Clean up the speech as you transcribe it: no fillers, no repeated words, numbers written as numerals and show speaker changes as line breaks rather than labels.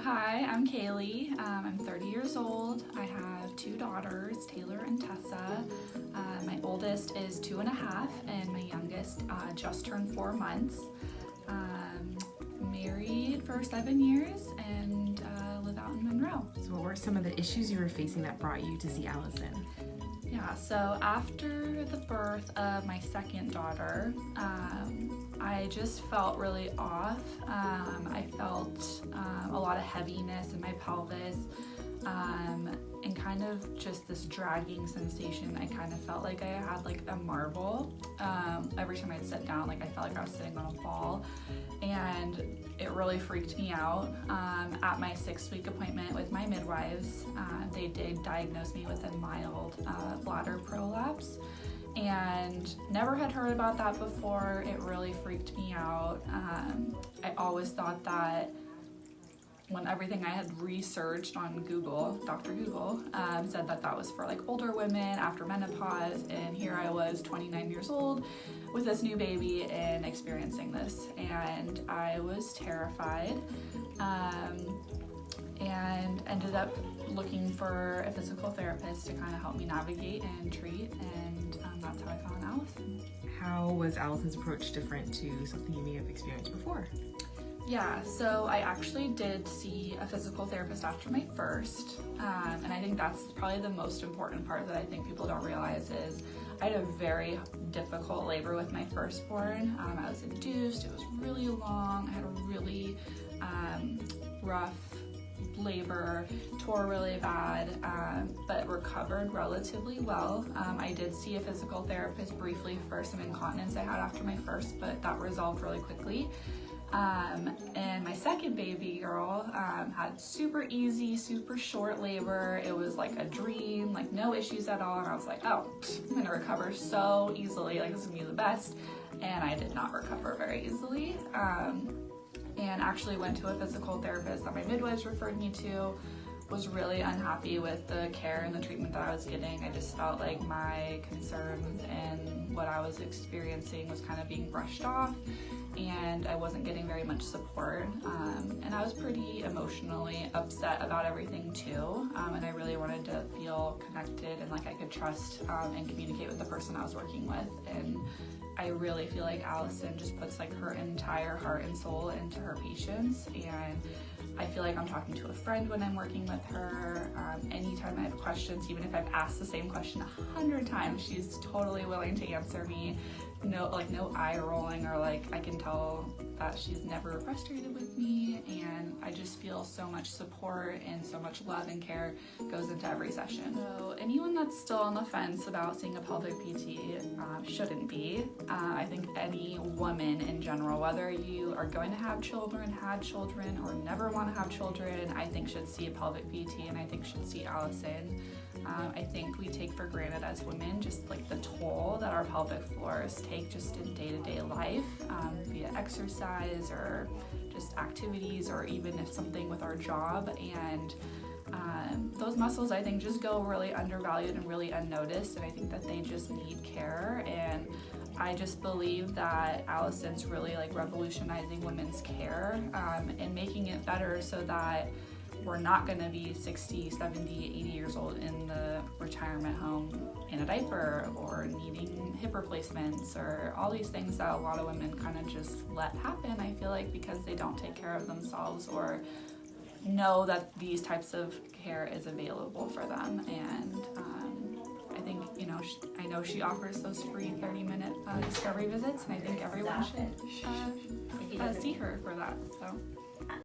Hi, I'm Kayleigh. I'm 30 years old. I have two daughters, Taylor and Tessa. My oldest is 2.5 and my youngest just turned 4 months. Married for 7 years and live out in Monroe.
So what were some of the issues you were facing that brought you to see Allison?
Yeah, so after the birth of my second daughter, I just felt really off. I felt a lot of heaviness in my pelvis and kind of just this dragging sensation. I kind of felt like I had like a marble. Every time I'd sit down, like I felt like I was sitting on a ball, and it really freaked me out. At my 6-week appointment with my midwives, they did diagnose me with a mild bladder prolapse, and never had heard about that before. It really freaked me out. I always thought that when everything I had researched on Google, Dr. Google, said that that was for like older women after menopause, and here I was 29 years old with this new baby and experiencing this, and I was terrified and ended up looking for a physical therapist to kind of help me navigate and treat, and that's how I found Allison.
How was Allison's approach different to something you may have experienced before?
Yeah, so I actually did see a physical therapist after my first, and I think that's probably the most important part that I think people don't realize is I had a very difficult labor with my firstborn. I was induced, it was really long, I had a really rough labor, tore really bad, but recovered relatively well. I did see a physical therapist briefly for some incontinence I had after my first, but that resolved really quickly. And my second baby girl had super easy, super short labor. It was like a dream, like no issues at all. And I was like, oh, I'm gonna recover so easily, like this is gonna be the best. And I did not recover very easily. And actually went to a physical therapist that my midwives referred me to. Was really unhappy with the care and the treatment that I was getting. I just felt like my concerns and what I was experiencing was kind of being brushed off, and I wasn't getting very much support. And I was pretty emotionally upset about everything too, and I really wanted to feel connected and like I could trust and communicate with the person I was working with. And I really feel like Allison just puts like her entire heart and soul into her patients, and I feel like I'm talking to a friend when I'm working with her. Anytime I have questions, even if I've asked the same question 100 times, she's totally willing to answer me. No eye rolling, or like I can tell that she's never frustrated with me, and I just feel so much support and so much love and care goes into every session. So anyone that's still on the fence about seeing a pelvic PT shouldn't be. I think any woman in general, whether you are going to have children, had children, or never want to have children, I think should see a pelvic PT, and I think should see Allison. I think we take for granted as women just like the toll that our pelvic floors take just in day-to-day life, via exercise or just activities, or even if something with our job, and those muscles I think just go really undervalued and really unnoticed, and I think that they just need care. And I just believe that Allison's really like revolutionizing women's care and making it better so that we're not going to be 60, 70, 80 years old in the retirement home in a diaper, or needing hip replacements, or all these things that a lot of women kind of just let happen, I feel like, because they don't take care of themselves or know that these types of care is available for them. And I think, I know she offers those free 30-minute discovery visits, and I think everyone should see her for that. So.